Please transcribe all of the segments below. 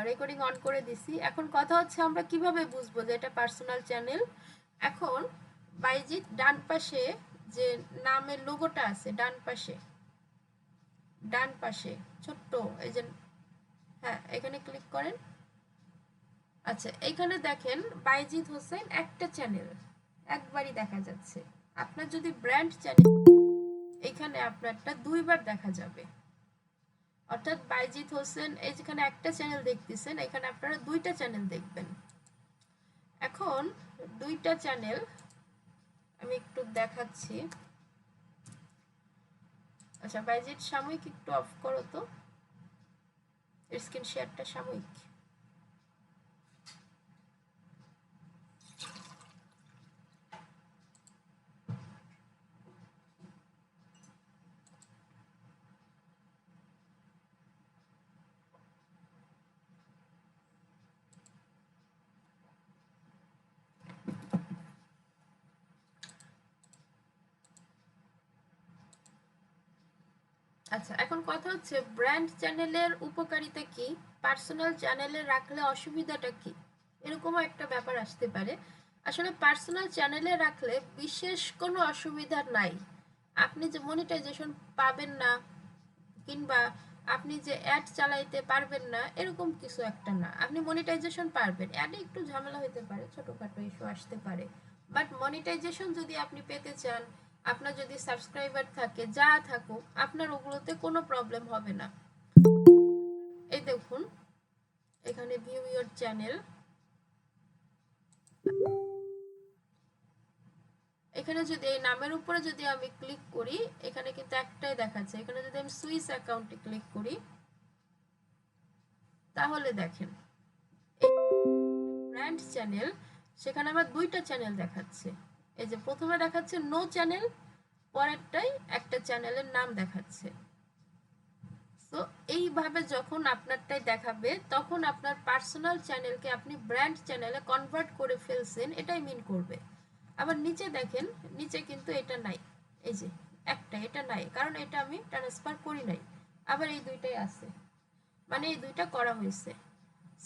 Recording on করে দিছি। এখন কথা হচ্ছে আমরা কিভাবে বুঝবো যে এটা পার্সোনাল চ্যানেল। এখন বাইজিৎ ডান পাশে যে নামের লোগোটা আছে ডান পাশে ছোট্ট এই যে, হ্যাঁ এখানে ক্লিক করেন। আচ্ছা এইখানে দেখেন বাইজিৎ হোসেন একটা চ্যানেল একবারই দেখা যাচ্ছে। আপনার যদি ব্র্যান্ড চ্যানেল এখানে আপনারটা দুইবার দেখা যাবে, অর্থাৎ বাইজিৎ হোসেন এই যেখানে একটা চ্যানেল দেখতেছেন এখানে আপনারা দুইটা চ্যানেল দেখবেন। এখন দুইটা চ্যানেল আমি একটু দেখাচ্ছি। আচ্ছা বাইজিৎ সাময়িক একটু অফ করো তো, স্ক্রিন শেয়ারটা সাময়িক। আচ্ছা এখন কথা হচ্ছে ব্র্যান্ড চ্যানেলের উপকারিতা কি, পার্সোনাল চ্যানেলে রাখলে অসুবিধাটা কি, এরকমও একটা ব্যাপার আসতে পারে। আসলে পার্সোনাল চ্যানেলে রাখলে বিশেষ কোনো অসুবিধা নাই। আপনি যে মনিটাইজেশন পাবেন না কিংবা আপনি যে অ্যাড চালাইতে পারবেন না এরকম কিছু একটা না, আপনি মনিটাইজেশন পারবেন। অ্যাডে একটু ঝামেলা হতে পারে, ছোটখাটো ইস্যু আসতে পারে, বাট মনিটাইজেশন যদি আপনি পেতে চান, আপনার যদি সাবস্ক্রাইবার থাকে যা থাকুক আপনার ওগুলোতে কোনো প্রবলেম হবে না। এই দেখুন এখানে ভিউ ইওর চ্যানেল, এখানে যদি এই নামের উপরে যদি আমি ক্লিক করি এখানে কিন্তু একটাই দেখাচ্ছে। এখানে যদি আমি সুইস অ্যাকাউন্টে ক্লিক করি তাহলে দেখেন ব্র্যান্ড চ্যানেল, সেখানে আমার দুইটা চ্যানেল দেখাচ্ছে। এই যে প্রথমে দেখাচ্ছে নো চ্যানেল, পরেরটাই একটা চ্যানেলের নাম দেখাচ্ছে। তো এইভাবে যখন আপনারটাই দেখাবে তখন আপনার পার্সোনাল চ্যানেলকে আপনি ব্র্যান্ড চ্যানেলে কনভার্ট করে ফেলছেন এটাই মিন করবে। আবার নিচে দেখেন, নিচে কিন্তু এটা নাই, এই যে একটা এটা নাই কারণ এটা আমি ট্রান্সফার করি নাই। আবার এই দুইটাই আছে, মানে এই দুইটা করা হয়েছে।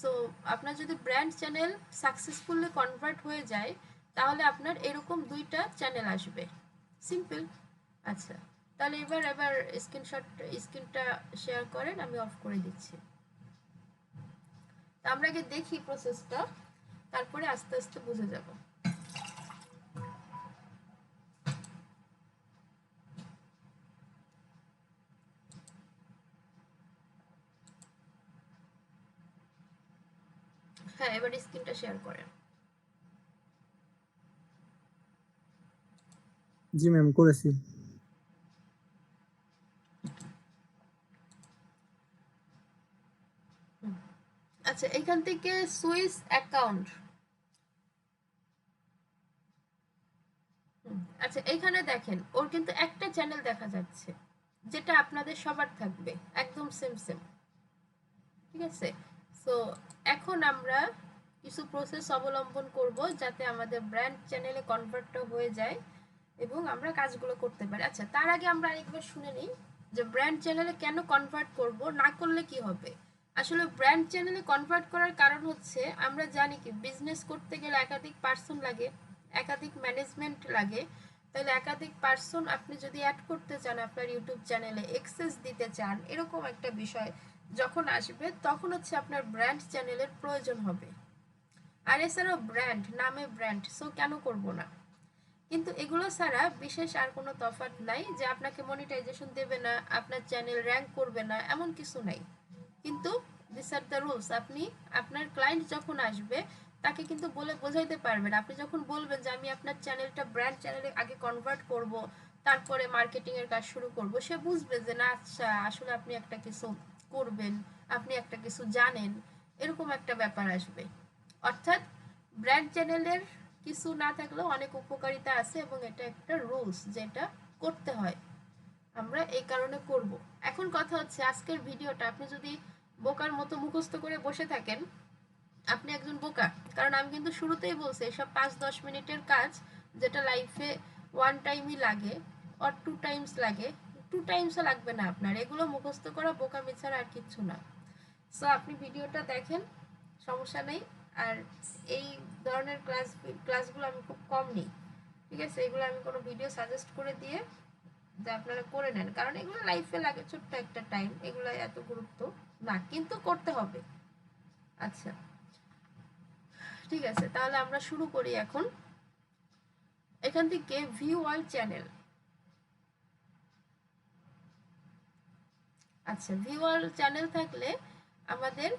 সো আপনার যদি ব্র্যান্ড চ্যানেল সাকসেসফুলি কনভার্ট হয়ে যায় তাহলে আপনার এরকম দুইটা চ্যানেল আসবে, সিম্পল। আচ্ছা তাহলে এবার স্ক্রিনটা শেয়ার করেন, আমি অফ করে দিচ্ছি। আমরা আগে দেখি প্রসেসটা, তারপরে আস্তে আস্তে বুঝে যাব। হ্যাঁ এবার স্ক্রিনটা শেয়ার করেন। জি ম্যাম করেছি। আচ্ছা এখান থেকে সুইস অ্যাকাউন্ট, আচ্ছা এইখানে দেখেন ওর কিন্তু একটা চ্যানেল দেখা যাচ্ছে যেটা আপনাদের সবার থাকবে একদম সেম সেম, ঠিক আছে। সো এখন আমরা কিছু প্রসেস অবলম্বন করব যাতে আমাদের ব্র্যান্ড চ্যানেলে কনভার্টটা হয়ে যায় এবং আমরা কাজগুলো করতে পারি। আচ্ছা তার আগে আমরা আরেকবার শুনে নিই যে ব্র্যান্ড চ্যানেলে কেন কনভার্ট করব, না করলে কি হবে। আসলে ব্র্যান্ড চ্যানেলে কনভার্ট করার কারণ হচ্ছে আমরা জানি কি বিজনেস করতে গেলে একাধিক পার্সন লাগে, একাধিক ম্যানেজমেন্ট লাগে। তাহলে একাধিক পার্সন আপনি যদি অ্যাড করতে চান আপনার ইউটিউব চ্যানেলে, এক্সেস দিতে চান, এরকম একটা বিষয় যখন আসবে তখন হচ্ছে আপনার ব্র্যান্ড চ্যানেলের প্রয়োজন হবে। আর এছাড়াও ব্র্যান্ড নামে ব্র্যান্ড, সো কেন করব না। কিন্তু এগুলো ছাড়া বিশেষ আর কোনো তফাৎ নাই যে আপনাকে মনিটাইজেশন দেবে না, আপনার চ্যানেল র্যাঙ্ক করবে না, এমন কিছু নাই। কিন্তু দিস আর দ্য রুলস। আপনি আপনার ক্লায়েন্ট যখন আসবে তাকে কিন্তু বলে বোঝাইতে পারবেন। আপনি যখন বলবেন যে আমি আপনার চ্যানেলটা ব্র্যান্ড চ্যানেলে আগে কনভার্ট করব তারপরে মার্কেটিং এর কাজ শুরু করব, সে বুঝবে যে না আচ্ছা আসলে আপনি একটা কিছু করবেন, আপনি একটা কিছু জানেন, এরকম একটা ব্যাপার আসবে। অর্থাৎ ব্র্যান্ড চ্যানেলের কিছু না থাকলেও অনেক উপকারিতা আছে এবং এটা একটা রুলস যেটা করতে হয়, আমরা এই কারণে করব। এখন কথা হচ্ছে আজকের ভিডিওটা আপনি যদি বোকার মতো মুখস্থ করে বসে থাকেন আপনি একজন বোকা। কারণ আমি কিন্তু শুরুতেই বলছি এসব 5-10 মিনিটের কাজ যেটা লাইফে ওয়ান টাইমই লাগে আর টু টাইমস লাগে, টু টাইমসও লাগবে না আপনার, এগুলো মুখস্থ করা বোকামি ছাড়া আর কিচ্ছু না। সো আপনি ভিডিওটা দেখেন, সমস্যা নেই। আর এই ধরনের ক্লাসগুলো আমি খুব কম নিই, ঠিক আছে? এগুলো আমি কোনো ভিডিও সাজেস্ট করে দিয়ে যে আপনারা করে নেন, কারণ এগুলো লাইফে লাগে, ছোট্ট একটা টাইম, এগুলো এত গুরুত্ব না, কিন্তু করতে হবে। আচ্ছা, ঠিক আছে, তাহলে আমরা শুরু করি এখন। এখান থেকে ভিউ অল চ্যানেল। আচ্ছা, ভিউ অল চ্যানেল থাকলে আমাদের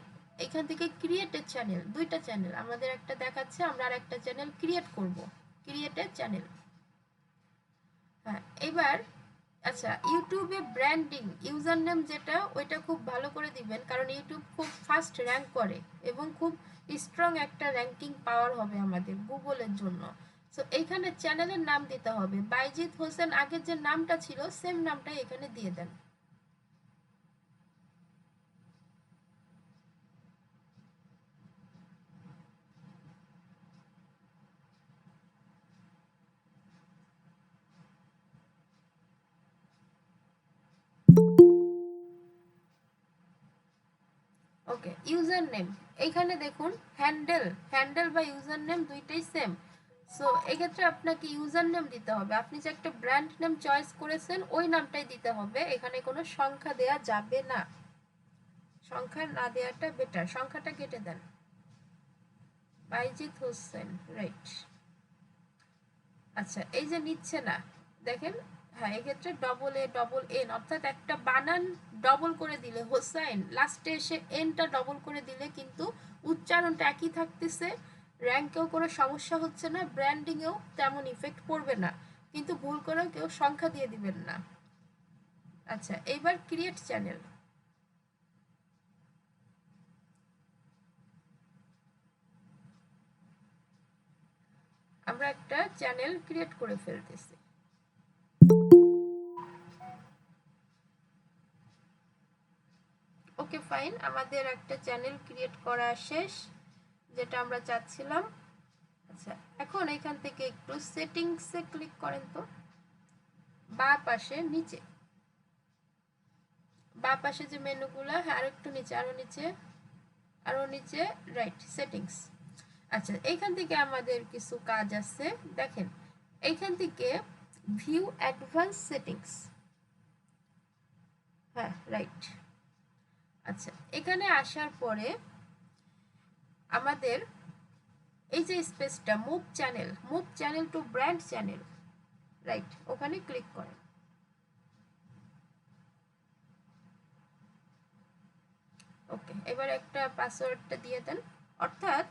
এখান থেকে ক্রিয়েটেড চ্যানেল, দুইটা চ্যানেল আমাদের একটা দেখাচ্ছে, আমরা আর একটা চ্যানেল ক্রিয়েট করব, ক্রিয়েটেড চ্যানেল। হ্যাঁ, এবার আচ্ছা, ইউটিউবে ব্র্যান্ডিং ইউজার নেম যেটা, ওইটা খুব ভালো করে দিবেন, কারণ ইউটিউব খুব ফাস্ট র্যাঙ্ক করে এবং খুব স্ট্রং একটা র্যাঙ্কিং পাওয়ার হবে আমাদের গুগলের জন্য। সো এইখানে চ্যানেলের নাম দিতে হবে বাইজিৎ হোসেন, আগের যে নামটা ছিল সেম নামটাই এখানে দিয়ে দেন। ওকে, ইউজার নেম এইখানে দেখুন, হ্যান্ডেল বা ইউজার নেম দুইটাই সেম। সো এক্ষেত্রে আপনাকে ইউজার নেম দিতে হবে, আপনি যে একটা ব্র্যান্ড নেম চয়েস করেছেন ওই নামটাই দিতে হবে, এখানে কোনো সংখ্যা দেয়া যাবে না, সংখ্যা না দেওয়াটা বেটার, সংখ্যাটা কেটে দেন। বাইজিৎ হোসেন, রাইট। আচ্ছা, এই যে নিচ্ছে না, দেখেন, হ্যাঁ, এক্ষেত্রে ডবল এ ডবল এন, অর্থাৎ একটা বানান ডবল করে দিলে হোসাইন, লাস্টে এসে এনটা ডবল করে দিলে কিন্তু উচ্চারণটা একই থাকতেছে, র্যাঙ্কেও কোনো সমস্যা হচ্ছে না, ব্র্যান্ডিংয়েও তেমন ইফেক্ট পড়বে না, কিন্তু ভুল করেও কেউ সংখ্যা দিয়ে দিবেন না। আচ্ছা, এইবার ক্রিয়েট চ্যানেল। আমরা একটা চ্যানেল ক্রিয়েট করে ফেলতেছি। ওকে ফাইন, আমাদের একটা চ্যানেল ক্রিয়েট করা শেষ, যেটা আমরা চাচ্ছিলাম। আচ্ছা, এখন এখান থেকে একটু সেটিংসে ক্লিক করেন তো, বাঁ পাশে নিচে, বাঁ পাশে যে মেনুগুলো, হ্যাঁ, আরো একটু নিচে, আরো নিচে, আরো নিচে, রাইট, সেটিংস। আচ্ছা, এইখান থেকে আমাদের কিছু কাজ আছে, দেখেন, এইখান থেকে ভিউ অ্যাডভান্স সেটিংস, হ্যাঁ, রাইট। আচ্ছা, এখানে আসার পরে আমাদের এই যে স্পেসটা, move channel to brand channel, right, ওখানে ক্লিক করেন। ওকে, এবার একটা পাসওয়ার্ডটা দিয়ে দেন, অর্থাৎ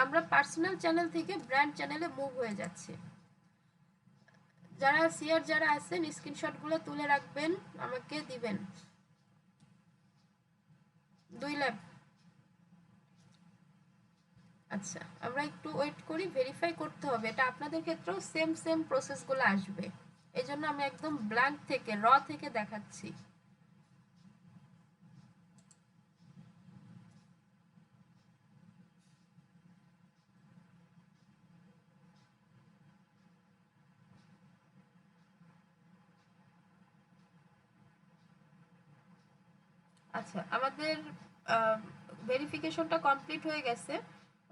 আমরা পার্সোনাল চ্যানেল থেকে ব্র্যান্ড চ্যানেলে মুভ হয়ে যাচ্ছে। যারা সিআর যারা আছেন স্ক্রিনশটগুলো তুলে রাখবেন, আমাকে দিবেন। 2 ল্যাব। আচ্ছা, আমরা একটু ওয়েট করি, ভেরিফাই করতে হবে, এটা আপনাদের ক্ষেত্রেও সেম প্রসেসগুলো আসবে, এই জন্য আমি একদম ব্ল্যাঙ্ক থেকে থেকে দেখাচ্ছি। আচ্ছা, আমাদের ভেরিফিকেশনটা কমপ্লিট হয়ে গেছে।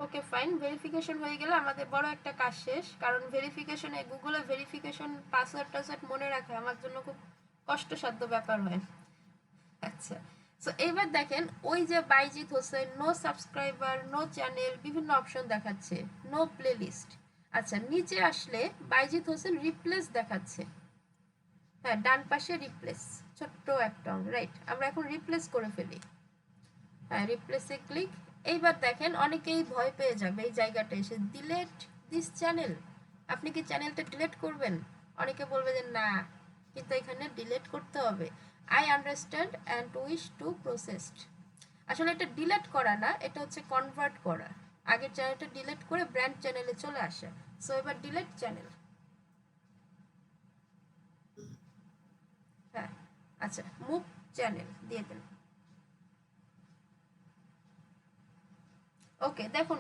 ওকে ফাইন, ভেরিফিকেশন হয়ে গেলে আমাদের বড় একটা কাজ শেষ, কারণ ভেরিফিকেশনে গুগলে ভেরিফিকেশন পাসওয়ার্ড মনে রাখা আমার জন্য খুব কষ্টসাধ্য ব্যাপার হয়। আচ্ছা, সো এইবার দেখেন, ওই যে Baijit Hossain, no subscriber, no channel, বিভিন্ন অপশন দেখাচ্ছে, নো প্লেলিস্ট। আচ্ছা, নিচে আসলে বাইজিৎ হোসেন রিপ্লেস দেখাচ্ছে, হ্যাঁ, ডান পাশে রিপ্লেস, ছোট্ট একটা, রাইট, আমরা এখন রিপ্লেস করে ফেলি। হ্যাঁ, রিপ্লেসে ক্লিক। এইবার দেখেন, অনেকেই ভয় পেয়ে যাবে এই জায়গাটা এসে, ডিলেট দিস চ্যানেল, আপনি কি চ্যানেলটা ডিলেট করবেন? অনেকে বলবে যে না, কিন্তু এখানে ডিলেট করতে হবে, I understand and wish to processed. আসলে এটা ডিলেট করা না, এটা হচ্ছে কনভার্ট করা, আগের চ্যানেলটা ডিলেট করে ব্র্যান্ড চ্যানেলে চলে আসে। সো এবার ডিলেট চ্যানেল, হ্যাঁ, আচ্ছা, মুভ চ্যানেল দিয়ে দেন। ওকে, দেখুন,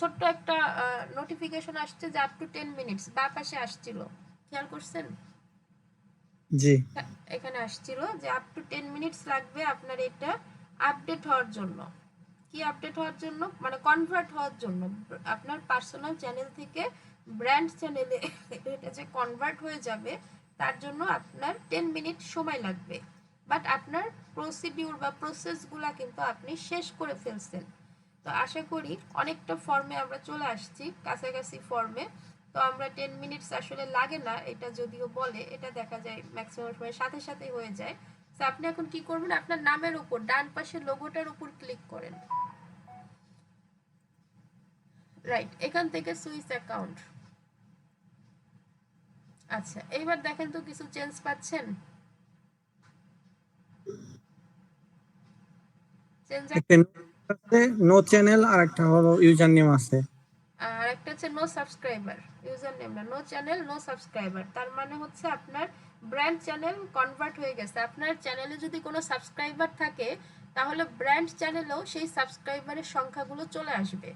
ছোট্ট একটা নোটিফিকেশন আসছে যে আপ টু 10 মিনিটস, বা পাশে আসছিল, খেয়াল করছেন? জি, এখানে আসছিল যে আপ টু 10 মিনিটস লাগবে আপনার এটা আপডেট হওয়ার জন্য। কি আপডেট হওয়ার জন্য? মানে কনভার্ট হওয়ার জন্য। আপনার পার্সোনাল চ্যানেল থেকে ব্র্যান্ড চ্যানেলে এটা যে কনভার্ট হয়ে যাবে তার জন্য আপনার 10 মিনিট সময় লাগবে, বাট আপনার প্রসিডিউর বা প্রসেসগুলা কিন্তু আপনি শেষ করে ফেলছেন। তো আশা করি অনেকটা ফর্মে আমরা চলে আসছি, কাছাকাছি ফর্মে। তো আমরা 10 মিনিটস আসলে লাগে না, এটা যদিও বলে, এটা দেখা যায় ম্যাক্সিমাম সময় সাথে সাথেই হয়ে যায়। তো আপনি এখন কি করবেন, আপনার নামের উপর ডান পাশে লোগোটার উপর ক্লিক করেন। রাইট, এখান থেকে সুইচ অ্যাকাউন্ট। আচ্ছা, এইবার দেখেন তো কিছু চেঞ্জ পাচ্ছেন? চেঞ্জ একটা নো চ্যানেল আর একটা হলো ইউজার নেম আছে, আর একটা হচ্ছে নো সাবস্ক্রাইবার। ইউজার নেম না, নো চ্যানেল নো সাবস্ক্রাইবার, তার মানে হচ্ছে আপনার ব্র্যান্ড চ্যানেল কনভার্ট হয়ে গেছে। আপনার চ্যানেলে যদি কোনো সাবস্ক্রাইবার থাকে তাহলে ব্র্যান্ড চ্যানেলেও সেই সাবস্ক্রাইবারের সংখ্যাগুলো চলে আসবে।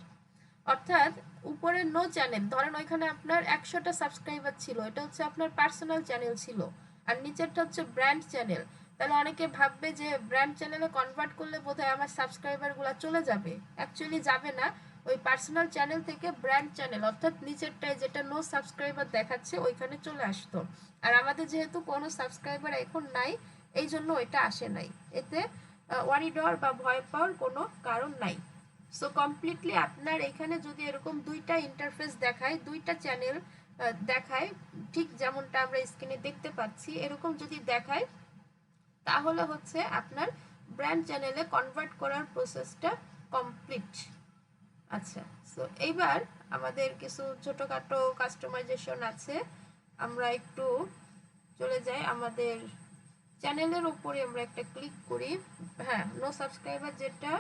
অর্থাৎ উপরে নো চ্যানেল, ধরেন ওইখানে আপনার 100টা সাবস্ক্রাইবার ছিল, এটা হচ্ছে আপনার পার্সোনাল চ্যানেল ছিল, আর নিচেরটা হচ্ছে ব্র্যান্ড চ্যানেল। তাহলে অনেকে ভাববে যে ব্র্যান্ড চ্যানেলে কনভার্ট করলে বোধহয় আমার সাবস্ক্রাইবারগুলো চলে যাবে। অ্যাকচুয়ালি যাবে না, ওই পার্সোনাল চ্যানেল থেকে ব্র্যান্ড চ্যানেল অর্থাৎ নিচেরটায় যেটা নো সাবস্ক্রাইবার দেখাচ্ছে ওইখানে চলে আসতো। আর আমাদের যেহেতু কোনো সাবস্ক্রাইবার এখন নাই, এই জন্য ওইটা আসে নাই। এতে ওয়ারিড হওয়ার বা ভয় পাওয়ার কোনো কারণ নাই। সো কমপ্লিটলি আপনার এখানে যদি এরকম দুইটা ইন্টারফেস দেখায়, দুইটা চ্যানেল দেখায়, ঠিক যেমনটা আমরা স্ক্রিনে দেখতে পাচ্ছি, এরকম যদি দেখায় তাহলে হচ্ছে আপনার ব্র্যান্ড চ্যানেলে কনভার্ট করার প্রসেসটা কমপ্লিট। আচ্ছা, সো এইবার আমাদের কিছু ছোটখাটো কাস্টমাইজেশন আছে, আমরা একটু চলে যাই আমাদের চ্যানেলের উপরে, আমরা একটা ক্লিক করি। হ্যাঁ, নো সাবস্ক্রাইবার যেটা,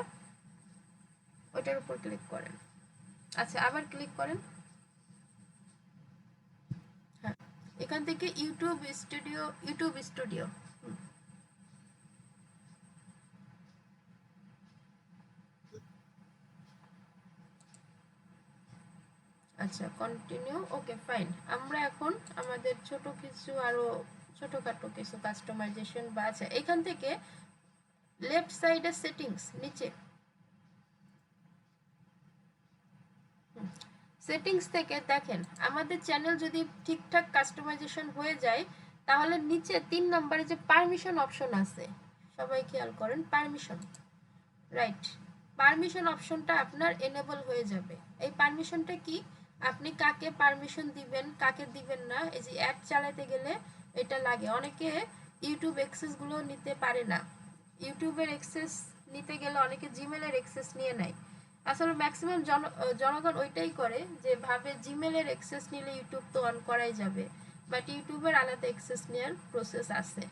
ওটার উপর ক্লিক করেন। আচ্ছা, আবার ক্লিক করেন। হ্যাঁ, এখান থেকে ইউটিউব স্টুডিও। আচ্ছা, কন্টিনিউ। ওকে, ফাইন। আমরা এখন আমাদের ছোট কিছু আরো ছোটখাটো কিছু কাস্টমাইজেশন বা আচ্ছা, এখান থেকে লেফট সাইডে সেটিংস নিচে, সেটিংস থেকে দেখেন আমাদের চ্যানেল যদি ঠিকঠাক কাস্টমাইজেশন হয়ে যায় তাহলে নিচে 3 নম্বরে যে পারমিশন অপশন আছে, সবাই খেয়াল করেন, পারমিশন। রাইট, পারমিশন অপশনটা আপনার এনেবল হয়ে যাবে। এই পারমিশনটা কি, আপনি কাকে পারমিশন দিবেন কাকে দিবেন না, এই যে অ্যাড চালাতে গেলে এটা লাগে। অনেকে ইউটিউব অ্যাক্সেস গুলো নিতে পারে না, ইউটিউবের অ্যাক্সেস নিতে গেলে অনেকে জিমেলের অ্যাক্সেস নিয়ে নেয়। আসলে ম্যাক্সিমাম জনগণ ওইটাই করে, যে ভাবে জিমেলের অ্যাক্সেস নিলে ইউটিউব তো অন করাই যাবে, বাট ইউটিউবের আলাদা অ্যাক্সেস নেওয়ার প্রসেস আছে।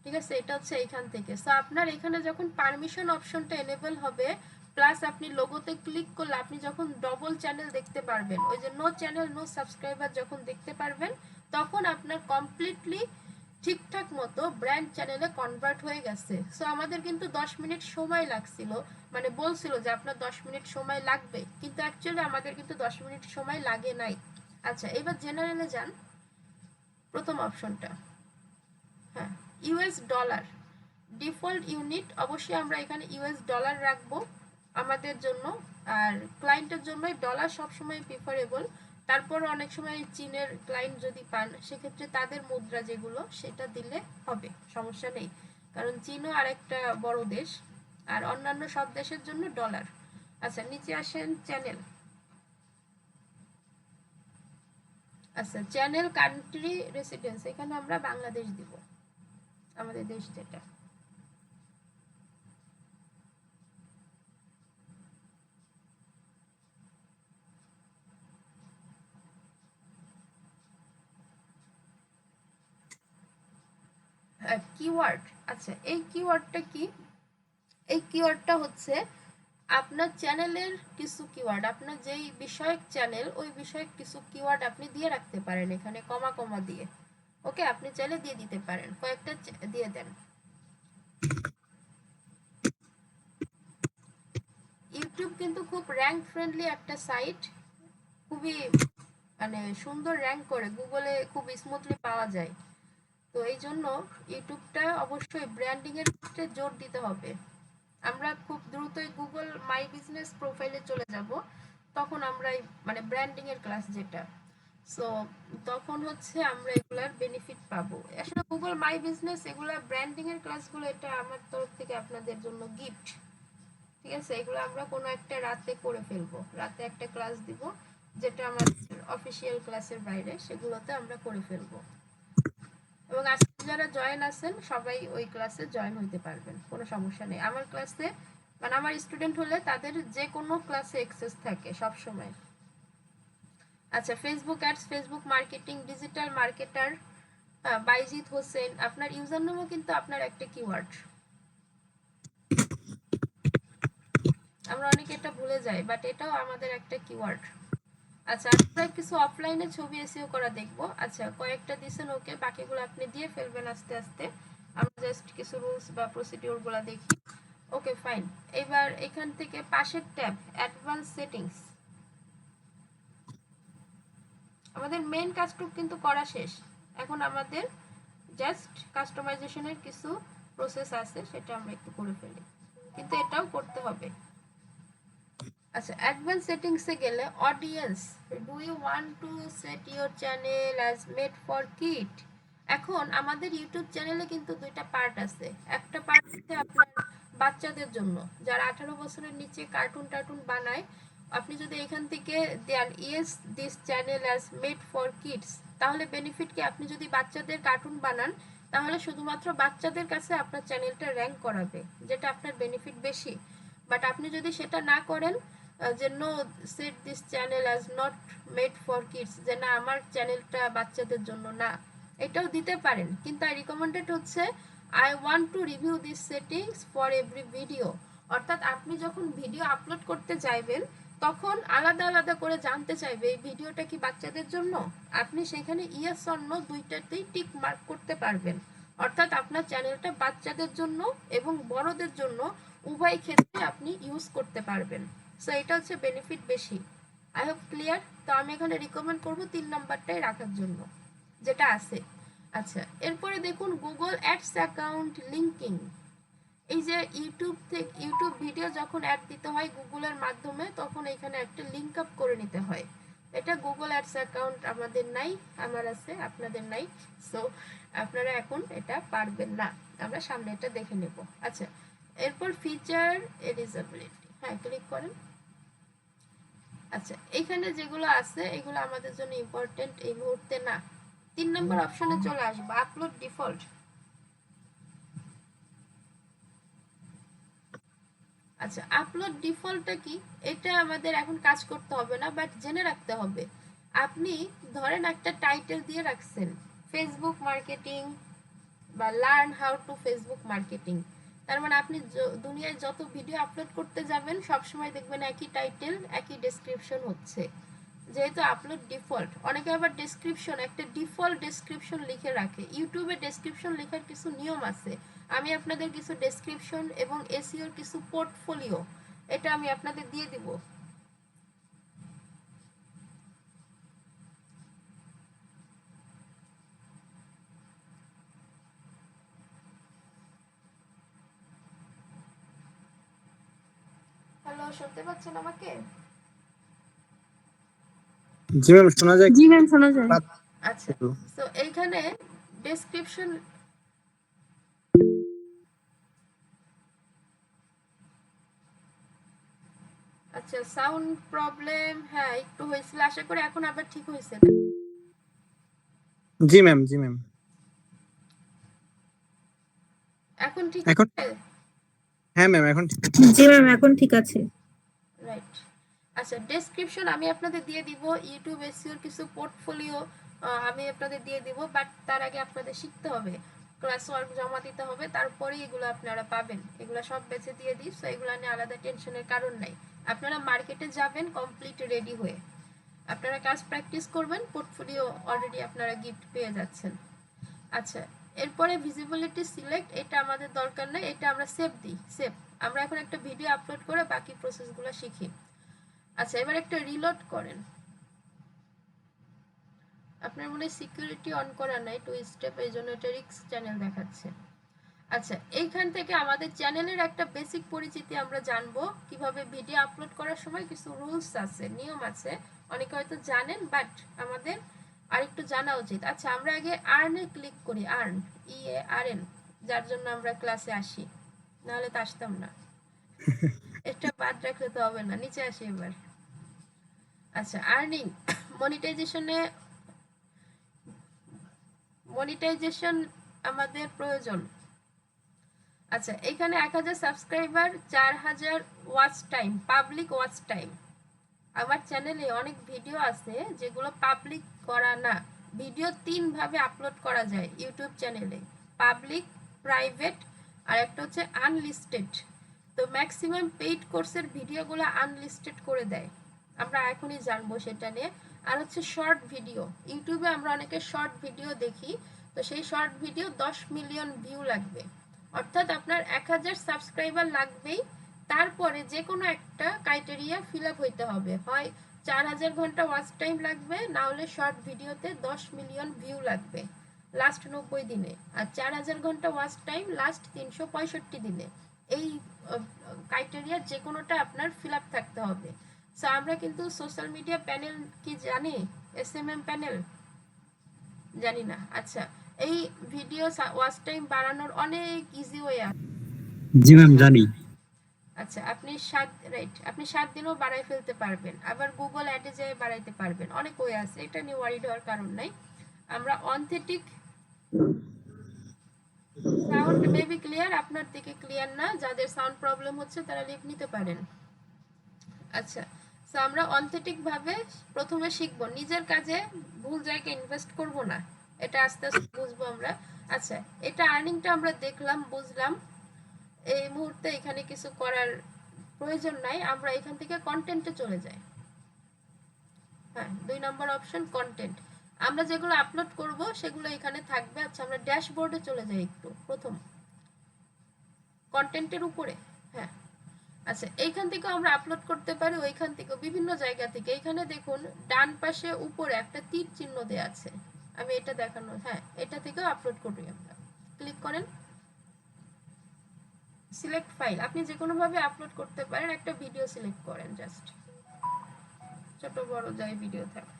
ঠিক আছে, এটা হচ্ছে এইখান থেকে। সো আপনার এখানে যখন পারমিশন অপশনটা এনেবল হবে, প্লাস আপনি লোগোতে ক্লিক করলে আপনি যখন ডবল চ্যানেল দেখতে পারবেন, ওই যে নো চ্যানেল নো সাবস্ক্রাইবার যখন দেখতে পারবেন, তখন আপনার কমপ্লিটলি ঠিকঠাক মতো ব্র্যান্ড চ্যানেলে কনভার্ট হয়ে গেছে। সো আমাদের কিন্তু 10 মিনিট সময় লাগছিল, মানে বলছিল যে আপনার 10 মিনিট সময় লাগবে, কিন্তু অ্যাকচুয়ালি আমাদের কিন্তু 10 মিনিট সময় লাগে নাই। আচ্ছা, এবার জেনারেলে যান, প্রথম অপশনটা। হ্যাঁ, ইউএস ডলার ডিফল্ট ইউনিট, অবশ্যই আমরা এখানে ইউএস ডলার রাখবো আমাদের জন্য, আর ক্লায়েন্টের জন্য ডলার সবসময় প্রিফারেবল। তারপর অনেক সময় চীনের ক্লায়েন্ট যদি পান সেক্ষেত্রে তাদের মুদ্রা যেগুলো সেটা দিলে হবে, সমস্যা নেই, কারণ চীনও আরেকটা বড় দেশ, আর অন্যান্য সব দেশের জন্য ডলার। আচ্ছা, নিচে আসেন, চ্যানেল। আচ্ছা, চ্যানেল কান্ট্রি রেসিডেন্স, এখানে আমরা বাংলাদেশ দিব, আমাদের দেশ যেটা। কিওয়ার্ড, আচ্ছা এই কিওয়ার্ডটা কি, এই কিওয়ার্ডটা হচ্ছে আপনার চ্যানেলের কিছু কিওয়ার্ড, আপনার যেই বিষয়ক চ্যানেল ওই বিষয়ক কিছু কিওয়ার্ড আপনি দিয়ে রাখতে পারেন এখানে কমা কমা দিয়ে। ওকে, আপনি চাইলে দিয়ে দিতে পারেন, কয়েকটা দিয়ে দেন। ইউটিউব কিন্তু খুব র্যাঙ্ক ফ্রেন্ডলি একটা সাইট, খুবই মানে সুন্দর র্যাঙ্ক করে, গুগলে খুব স্মুথলি পাওয়া যায়। তো এই জন্য ইউটিউবটা অবশ্যই ব্র্যান্ডিং এর ক্ষেত্রে জোর দিতে হবে। আমরা খুব দ্রুতই গুগল মাই বিজনেস প্রোফাইলে চলে যাব, তখন আমরা মানে ব্র্যান্ডিং এর ক্লাস যেটা, সো তখন হচ্ছে আমরা এগুলার বেনিফিট পাবো। আসলে গুগল মাই বিজনেস এগুলা ব্র্যান্ডিং এর ক্লাসগুলো এটা আমার তরফ থেকে আপনাদের জন্য গিফট, ঠিক আছে? এগুলো আমরা কোনো একটা রাতে করে ফেলবো, রাতে একটা ক্লাস দিব যেটা আমাদের অফিসিয়াল ক্লাসের বাইরে, সেগুলোতে আমরা করে ফেলবো। এবং আজকে যারা জয়েন আছেন সবাই ওই ক্লাসে জয়েন হতে পারবেন, কোনো সমস্যা নেই। আমার ক্লাসে মানে আমার স্টুডেন্ট হলে তাদের যে কোনো ক্লাসে অ্যাক্সেস থাকে সব সময়। আচ্ছা, Facebook ads, Facebook marketing, digital marketer, Baijit Hossain, আপনার ইউজার নেমও কিন্তু আপনার একটা কিওয়ার্ড। আমরা অনেকে এটা ভুলে যাই, বাট এটাও আমাদের একটা কিওয়ার্ড। আচ্ছা, আমরা কিছু অফলাইনে ছবি এসইও করা দেখব। আচ্ছা, কয়েকটা দিছেন, ওকে, বাকিগুলো আপনি দিয়ে ফেলবেন আস্তে আস্তে। আমরা জাস্ট কিছু রুলস বা প্রসিডিউরগুলো দেখি। ওকে, ফাইন। এবার এখান থেকে পাশের ট্যাব অ্যাডভান্স সেটিংস, আমাদের মেইন কাজটুকু কিন্তু করা শেষ। এখন আমাদের জাস্ট কাস্টমাইজেশনের কিছু প্রসেস আছে, সেটা আমরা একটু করে ফেলি, কিন্তু এটাও করতে হবে। আচ্ছা, অ্যাডভান্স সেটিংসে গেলে audience, do you want to set your channel as made for kid. এখন আমাদের ইউটিউব চ্যানেলে কিন্তু দুইটা পার্ট আছে। একটা পার্ট হচ্ছে আপনার বাচ্চাদের জন্য, যারা 18 বছরের নিচে কার্টুন টার্টুন বানায়। আপনি যদি এখান থেকে দেন yes this channel as made for kids, তাহলে বেনিফিট কি, আপনি যদি বাচ্চাদের কার্টুন বানান তাহলে শুধুমাত্র বাচ্চাদের কাছে আপনার চ্যানেলটা র্যাঙ্ক করাবে, যেটা আপনার বেনিফিট বেশি। বাট আপনি যদি সেটা না করেন, যে no set this channel as not made for kids, যে না আমার চ্যানেলটা বাচ্চাদের জন্য না, এটাও দিতে পারেন। কিন্তু আই রিকমেন্ডেড হচ্ছে I want to review this settings for every video. অর্থাৎ আপনি যখন ভিডিও আপলোড করতে চাইবেন তখন আলাদা আলাদা করে জানতে চাইবে এই ভিডিওটা কি বাচ্চাদের জন্য, আপনি সেখানে ইয়েস অর নো দুইটাতেই টিক মার্ক করতে পারবেন। অর্থাৎ আপনার চ্যানেলটা বাচ্চাদের জন্য এবং বড়দের জন্য উভয় ক্ষেত্রে আপনি ইউজ করতে পারবেন। সো এটা হচ্ছে বেনিফিট বেশি। I hope clear. তো আমি এখানে রিকমেন্ড করব 3 নাম্বারটাই রাখার জন্য, যেটা আছে। আচ্ছা, এরপরে দেখুন গুগল অ্যাডস অ্যাকাউন্ট লিঙ্কিং। এই যে ইউটিউব ভিডিও যখন অ্যাড দিতে হয় গুগলের মাধ্যমে, তখন এখানে একটা লিঙ্ক আপ করে নিতে হয়। এটা গুগল অ্যাডস অ্যাকাউন্ট আমাদের নাই, আমার আছে, আপনাদের নাই। সো আপনারা এখন এটা পারবেন না, আমরা সামনে এটা দেখে নেব। আচ্ছা, এরপর ফিচার এলিজিবিলিটি, হ্যাঁ ক্লিক করেন। আচ্ছা, এখানে যেগুলো আছে এগুলো আমাদের জন্য ইম্পর্টেন্ট এই মুহূর্তে না। 3 নম্বর অপশনে চলে আসবো, আপলোড ডিফল্ট। আচ্ছা, আপলোড ডিফল্টটা কি, এটা আমাদের এখন কাজ করতে হবে না, বাট জেনে রাখতে হবে। আপনি ধরেন একটা টাইটেল দিয়ে রাখছেন ফেসবুক মার্কেটিং বা learn how to Facebook marketing, তার মানে আপনি দুনিয়ায় যত ভিডিও আপলোড করতে যাবেন সবসময় দেখবেন একই টাইটেল একই ডেসক্রিপশন হচ্ছে। যেহেতু আপলোড ডিফল্ট, অনেকে আবার ডেসক্রিপশন একটা ডিফল্ট ডেসক্রিপশন লিখে রাখে। ইউটিউবে ডেসক্রিপশন লেখার কিছু নিয়ম আছে, আমি আপনাদের কিছু ডেসক্রিপশন এবং এসইওর কিছু পোর্টফোলিও এটা আমি আপনাদের দিয়ে দিব। হ্যালো, শুনতে পাচ্ছেন আমাকে? জি ম্যাম, শোনা যায়? জি ম্যাম, শোনা যায়। আচ্ছা, তো এইখানে ডেসক্রিপশন, আচ্ছা সাউন্ড প্রবলেম, হ্যাঁ একটু হয়েছিল, আশা করি এখন আবার ঠিক হয়েছে। জি ম্যাম, জি ম্যাম। এখন ঠিক এখন আছে? হ্যাঁ ম্যাম, এখন জি ম্যাম, এখন ঠিক আছে। রাইট। আচ্ছা, ডেসক্রিপশন আমি আপনাদের দিয়ে দিব, ইউটিউব এসইওর কিছু পোর্টফোলিও আমি আপনাদের দিয়ে দিব, বাট তার আগে আপনাদের শিখতে হবে, ক্লাস ওয়ার্ক জমা দিতে হবে, তারপরেই এগুলো আপনারা পাবেন। এগুলো সব বেছে দিয়ে দিই, সো এগুলো নিয়ে আলাদা টেনশনের কারণ নাই। আপনারা মার্কেটে যাবেন কমপ্লিট রেডি হয়ে, আপনারা ক্লাস প্র্যাকটিস করবেন, পোর্টফোলিও অলরেডি আপনারা গিফট পেয়ে যাচ্ছেন। আচ্ছা, এরপরে ভিজিবিলিটি সিলেক্ট, এটা আমাদের দরকার নেই, এটা আমরা সেভ দিই, সেভ। আমরা এখন একটা ভিডিও আপলোড করে বাকি প্রসেসগুলো শিখি। আচ্ছা, এবার একটা রিলোড করেন। আপনার মনে সিকিউরিটি অন করা নাই, টু স্টেপ, এই জন্য এটা রিস্ক চ্যানেল দেখাচ্ছে। আচ্ছা, এইখান থেকে আমাদের চ্যানেলের একটা বেসিক পরিচিতি আমরা জানবো। কিভাবে ভিডিও আপলোড করার সময় কিছু রুলস আছে, নিয়ম আছে, অনেকে হয়তো জানেন, বাট আমাদের আরেকটু জানা উচিত। আচ্ছা, আমরা আগে আর্নে ক্লিক করি, আর্ন, EARN, যার জন্য আমরা ক্লাসে আসি, নাহলে তো আসতাম না। এটা বাদ রাখলে তো হবে না, নিচে আসি এবার। আচ্ছা, আর্নিং, মনিটাইজেশন আমাদের প্রয়োজন। আচ্ছা, এখানে 1000 subscriber, 4000 watch time, public watch time. আমার চ্যানেলে অনেক ভিডিও আছে যেগুলো পাবলিক করা না। ভিডিও 3 ভাবে আপলোড করা যায় ইউটিউব চ্যানেলে, পাবলিক, প্রাইভেট, আর একটা হচ্ছে আনলিস্টেড। তো ম্যাক্সিমাম পেইড কোর্সের ভিডিওগুলো আনলিস্টেড করে দেয়, আমরা এখনই জানবো সেটা নিয়ে। আর হচ্ছে শর্ট ভিডিও, ইউটিউবে আমরা অনেকে শর্ট ভিডিও দেখি, তো সেই শর্ট ভিডিও 10 মিলিয়ন ভিউ লাগবে, অর্থাৎ আপনার 1000 সাবস্ক্রাইবার লাগবেই। তারপরে যে কোনো একটা ক্রাইটেরিয়া ফিল আপ হইতে হবে, হয় 4000 ঘন্টা ওয়াচ টাইম লাগবে, না হলে শর্ট ভিডিওতে 10 মিলিয়ন ভিউ লাগবে লাস্ট 90 দিনে, আর 4000 ঘন্টা ওয়াচ টাইম লাস্ট 365 দিনে। এই ক্রাইটেরিয়া যে কোনোটা আপনার ফিল আপ থাকতে হবে। সো আমরা কিন্তু সোশ্যাল মিডিয়া প্যানেল কি জানি, SMM প্যানেল জানি না। আচ্ছা, এই ভিডিও ওয়াচ টাইম বাড়ানোর অনেক ইজি ওয়ে আছে। জি ম্যাম জানি। আচ্ছা, আপনি 7 দিনও বাড়াই ফেলতে পারবেন, আবার গুগল অ্যাডে যেয়ে বাড়াইতে পারবেন, অনেক ওয়ে আছে, এটা নিয়ে ওয়ারিড হওয়ার কারণ নাই। আমরা অনথেটিক সাউন্ড মেবি ক্লিয়ার, আপনার দিকে ক্লিয়ার না, যাদের সাউন্ড প্রবলেম হচ্ছে তারা লিভ নিতে পারেন। আচ্ছা, সো আমরা অনথেটিক ভাবে প্রথমে শিখবো, নিজের কাজে ভুল জায়গায় ইনভেস্ট করব না, এটা আস্তে আস্তে বুঝবো আমরা। আচ্ছা, এটা আর্নিংটা আমরা দেখলাম, বুঝলাম। এই মুহূর্তে এখানে কিছু করার প্রয়োজন নাই, আমরা এখান থেকে কন্টেন্টে চলে যাই। হ্যাঁ, 2 নম্বর অপশন কন্টেন্ট, আমরা যেগুলো আপলোড করব সেগুলো এখানে থাকবে। আচ্ছা, আমরা ড্যাশবোর্ডে চলে যাই একটু, প্রথম কন্টেন্টের উপরে। হ্যাঁ, আচ্ছা, এইখান থেকে আমরা আপলোড করতে পারি, ওইখান থেকে বিভিন্ন জায়গা থেকে। এখানে দেখুন ডান পাশে উপরে একটা তীর চিহ্ন দেয়া আছে, আমি এটা দেখানো, হ্যাঁ, এটা থেকেও আপলোড করি। আমরা ক্লিক করেন, সিলেক্ট ফাইল, আপনি যে কোনো ভাবে আপলোড করতে পারেন। একটা ভিডিও সিলেক্ট করেন, জাস্ট ছোট বড় যাই ভিডিও থাকে,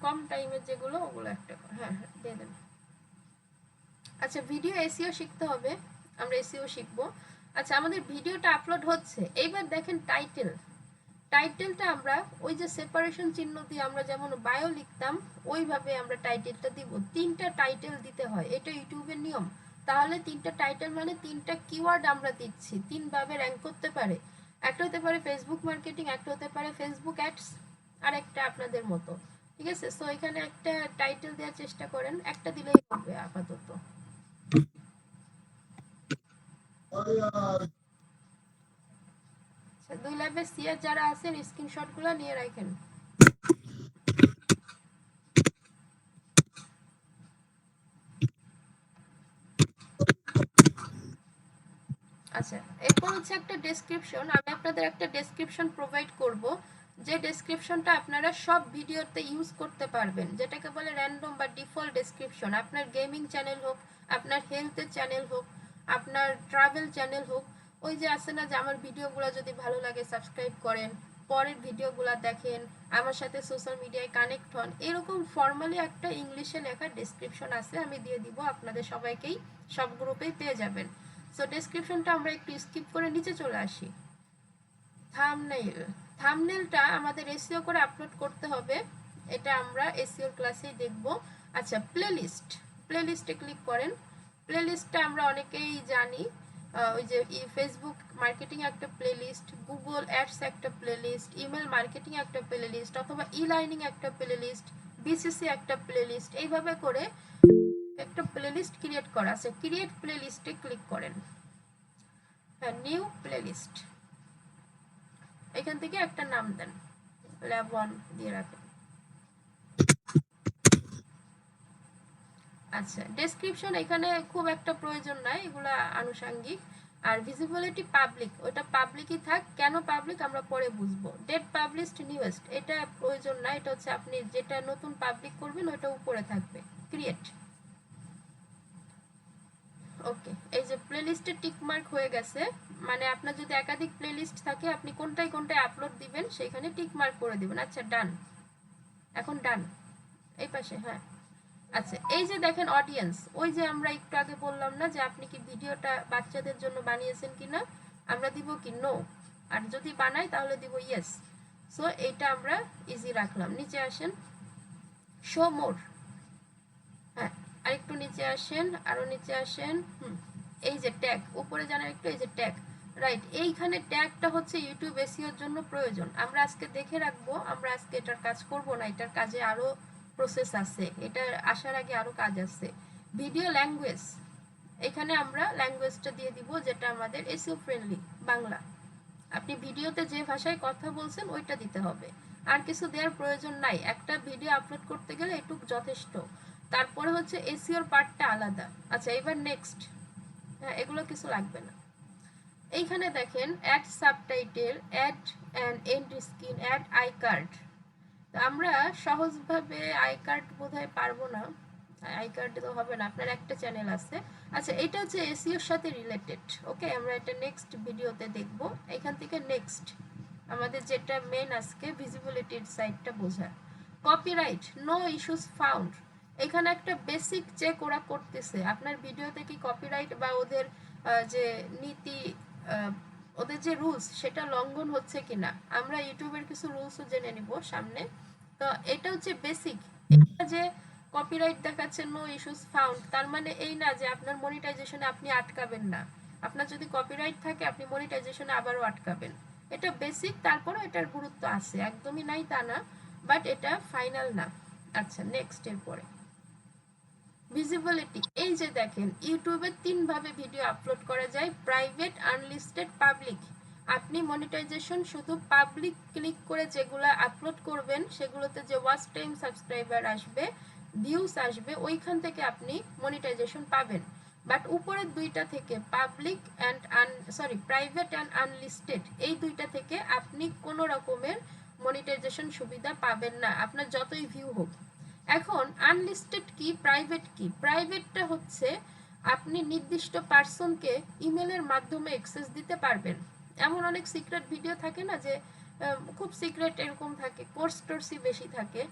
কম টাইমের যেগুলো ওগুলো একটা, হ্যাঁ হ্যাঁ দিয়ে দেন। আচ্ছা, ভিডিও এসইও শিখতে হবে, আমরা এসইও শিখবো। আচ্ছা, আমাদের ভিডিওটা আপলোড হচ্ছে, এইবার দেখেন টাইটেলটা আমরা ওই যে সেপারেশন চিহ্ন দিয়ে আমরা যেমন বায়ো লিখতাম ওইভাবে আমরা টাইটেলটা দিব। 3টা টাইটেল দিতে হয়, এটা ইউটিউবের নিয়ম। তাহলে 3টা টাইটেল মানে 3টা কিওয়ার্ড আমরা দিচ্ছি, 3 ভাবে র্যাঙ্ক করতে পারে। একটা হতে পারে ফেসবুক মার্কেটিং, একটা হতে পারে ফেসবুক অ্যাডস, আর একটা আপনাদের মতো। ঠিক আছে, সো এখানে একটা টাইটেল দেওয়ার চেষ্টা করেন, একটা দিলেই হবে আপাতত। আচ্ছা, 2 ল্যাবে সিআর যারা আছেন স্ক্রিনশটগুলো নিয়ে রাখেন। আচ্ছা, এরপর হচ্ছে একটা ডেসক্রিপশন, আমি আপনাদের একটা ডেসক্রিপশন প্রোভাইড করব, যে ডেসক্রিপশনটা আপনারা সব ভিডিওতে ইউজ করতে পারবেন, যেটাকে বলে র্যান্ডম বা ডিফল্ট ডেসক্রিপশন। আপনার গেমিং চ্যানেল হোক, আপনার হেলথের চ্যানেল হোক, আপনার ট্রাভেল চ্যানেল হোক, ওই যে আছে না যে আমার ভিডিওগুলো যদি ভালো লাগে সাবস্ক্রাইব করেন, পরের ভিডিওগুলো দেখেন, আমার সাথে সোশ্যাল মিডিয়ায় কানেক্ট হন, এরকম ফর্মালি একটা ইংলিশে লেখা ডেসক্রিপশন আছে, আমি দিয়ে দিব আপনাদের সবাইকেই, সব গ্রুপেই পেয়ে যাবেন। সো ডেসক্রিপশনটা আমরা একটু স্কিপ করে নিচে চলে আসি। থাম্বনেলটা আমাদের এসইও করে আপলোড করতে হবে, এটা আমরা এসইও ক্লাসেই দেখব। আচ্ছা, প্লেলিস্টে ক্লিক করেন। প্লেলিস্টটা আমরা অনেকেই জানি, ওই যে ফেসবুক মার্কেটিং একটা প্লেলিস্ট, গুগল অ্যাডস একটা প্লেলিস্ট, ইমেল মার্কেটিং একটা প্লেলিস্ট, অথবা লার্নিং একটা প্লেলিস্ট, বিসিসি একটা প্লেলিস্ট, এইভাবে করে একটা প্লেলিস্ট ক্রিয়েট করা আছে। ক্রিয়েট প্লেলিস্টে ক্লিক করেন, হ্যাঁ, নিউ প্লেলিস্ট, এখান থেকে একটা নাম দেন, ল্যাব 1 দিয়ে রাখেন। আচ্ছা, ডেসক্রিপশন এখানে খুব একটা প্রয়োজন নাই, এগুলা আনুষঙ্গিক। আর ভিজিবিলিটি পাবলিক, ওটা পাবলিকই থাক, কেন পাবলিক আমরা পরে বুঝবো। ডেট পাবলিশড নিউয়েস্ট, এটা প্রয়োজন না, এটা হচ্ছে আপনি যেটা নতুন পাবলিক করবেন ওটা উপরে থাকবে। ক্রিয়েট, ওকে, এই যে প্লেলিস্টে টিক মার্ক হয়ে গেছে, মানে আপনার যদি একাধিক প্লেলিস্ট থাকে আপনি কোনটায় কোনটায় আপলোড দিবেন সেখানে টিক মার্ক করে দিবেন। আচ্ছা ডান, এখন ডান। এই পাশে, হ্যাঁ। আচ্ছা, এই যে দেখেন অডিয়েন্স, ওই যে আমরা একটু আগে বললাম না যে আপনি কি ভিডিওটা বাচ্চাদের জন্য বানিয়েছেন কিনা, আমরা দিব কি নো, আর যদি বানাই তাহলে দিব ইয়েস। সো এইটা আমরা ইজি রাখলাম। নিচে আসেন, শো মোর, হ্যাঁ আরেকটু নিচে আসেন, আরো নিচে আসেন। এই যে ট্যাগ উপরে জানার একটু, এই যে ট্যাগ, রাইট, এইখানে ট্যাগটা হচ্ছে ইউটিউব এসইওর জন্য প্রয়োজন। আমরা আজকে দেখে রাখবো, আমরা আজকে এটার কাজ করব না, এটার কাজে আরো প্রসেস আছে, এটা আসার আগে আরো কাজ আছে। ভিডিও ল্যাঙ্গুয়েজ, এখানে আমরা ল্যাঙ্গুয়েজটা দিয়ে দিব যেটা আমাদের এসইও ফ্রেন্ডলি, বাংলা। আপনি ভিডিওতে যে ভাষায় কথা বলছেন ওইটা দিতে হবে, আর কিছু দেওয়ার প্রয়োজন নাই। একটা ভিডিও আপলোড করতে গেলে এটুক যথেষ্ট। তারপরে হচ্ছে এসইওর পার্টটা আলাদা। আচ্ছা এবার নেক্সট, হ্যাঁ এগুলো কিছু লাগবে না। এইখানে দেখেন add subtitle, add and end screen, add I card. আমরা সহজভাবে আই কার্ড বোধহয় পারবো না, আই কার্ড তো হবে না, আপনার একটা চ্যানেল আছে। আচ্ছা এটা হচ্ছে এসইওর সাথে রিলেটেড, ওকে আমরা এটা নেক্সট ভিডিওতে দেখব। এখান থেকে নেক্সট আমাদের যেটা মেন আজকে ভিজিবিলিটির সাইডটা বোঝা। কপিরাইট, নো ইস্যুস ফাউন্ড, এখানে একটা বেসিক চেক ওরা করতেছে আপনার ভিডিওতে কি কপিরাইট বা ওদের যে নীতি, ওদের যে রুলস সেটা লঙ্ঘন হচ্ছে কিনা। আমরা ইউটিউবের কিছু রুলসও জেনে নিব সামনে। তো এটা হচ্ছে বেসিক। এটা যে কপিরাইট দেখাচ্ছে নো ইস্যুস ফাউন্ড, তার মানে এই না যে আপনার মনিটাইজেশনে আপনি আটকাবেন না। আপনার যদি কপিরাইট থাকে আপনি মনিটাইজেশনে আবারও আটকাবেন। এটা বেসিক, তারপরে এটার গুরুত্ব আছে, একদমই নাই তা না, বাট এটা ফাইনাল না। আচ্ছা নেক্সট, এর পরে ভিজিবিলিটি। এই যে দেখেন ইউটিউবে 3 ভাবে ভিডিও আপলোড করা যায়, প্রাইভেট, আনলিস্টেড, পাবলিক। আপনি মনিটাইজেশন শুধু পাবলিক ক্লিক করে যেগুলো আপলোড করবেন সেগুলোতে যে ওয়াচ টাইম, সাবস্ক্রাইবার আসবে, ভিউজ আসবে, ওইখান থেকে আপনি মনিটাইজেশন পাবেন। বাট উপরের দুইটা থেকে public and private and unlisted, এই দুইটা থেকে আপনি কোনো রকমের মনিটাইজেশন সুবিধা পাবেন না, আপনার যতই ভিউ হোক। এখন আনলিস্টেড কি, প্রাইভেট কি? প্রাইভেটটা হচ্ছে আপনি নির্দিষ্ট পার্সনকে ইমেলের মাধ্যমে অ্যাক্সেস দিতে পারবেন। এমন অনেক সিক্রেট ভিডিও থাকে না যে খুব সিক্রেট এরকম থাকে, কোর্স টোর্সই বেশি থাকে,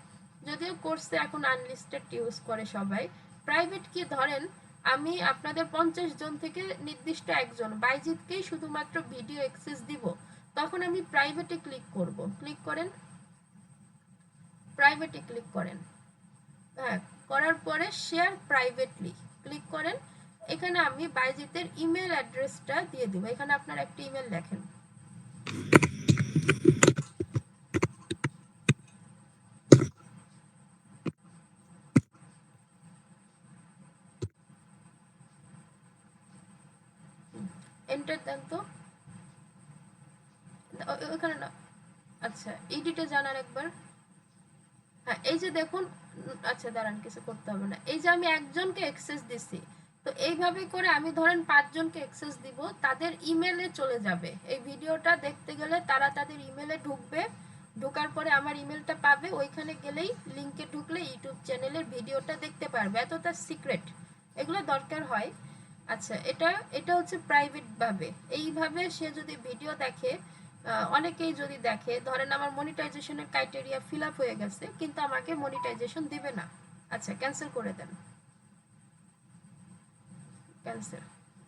যদিও কোর্সে এখন আনলিস্টেড ইউজ করে সবাই। প্রাইভেট কি, ধরেন আমি আপনাদের 50 জন থেকে নির্দিষ্ট একজন বাইজিৎকেই শুধুমাত্র ভিডিও অ্যাক্সেস দিব, তখন আমি প্রাইভেটে ক্লিক করব। ক্লিক করেন, প্রাইভেটে ক্লিক করেন, হ্যাঁ করার পরে শেয়ার প্রাইভেটলি ক্লিক করেন। এখানে আমি বাইজিতের ইমেল অ্যাড্রেসটা দিয়ে দিব, এখানে আপনার একটা ইমেল লেখেন, এন্টার দেন তো ওখানে না। আচ্ছা এডিটে যান আর একবার, হ্যাঁ এই যে দেখুন, আচ্ছা দাঁড়ান কিছু করতে হবে না, এই যে আমি একজনকে অ্যাক্সেস দিছি, তো এইভাবে করে আমি ধরেন 5 জনকে অ্যাক্সেস দিব, তাদের ইমেলে চলে যাবে। এই ভিডিওটা দেখতে গেলে তারা তাদের ইমেলে ঢুকবে, ঢোকার পরে আমার ইমেলটা পাবে, ওইখানে গেলেই লিংকে ঢুকলে ইউটিউব চ্যানেলের ভিডিওটা দেখতে পারবে। এতটা সিক্রেট, এগুলো দরকার হয়। আচ্ছা এটা এটা হচ্ছে প্রাইভেট ভাবে, এইভাবে সে যদি ভিডিও দেখে, অনেকেই যদি দেখে, ধরেন আমার মনিটাইজেশনের ক্রাইটেরিয়া ফিল আপ হয়ে গেছে কিন্তু আমাকে মনিটাইজেশন দিবে না, আচ্ছা ক্যান্সেল করে দেন, ক্যান্সেল।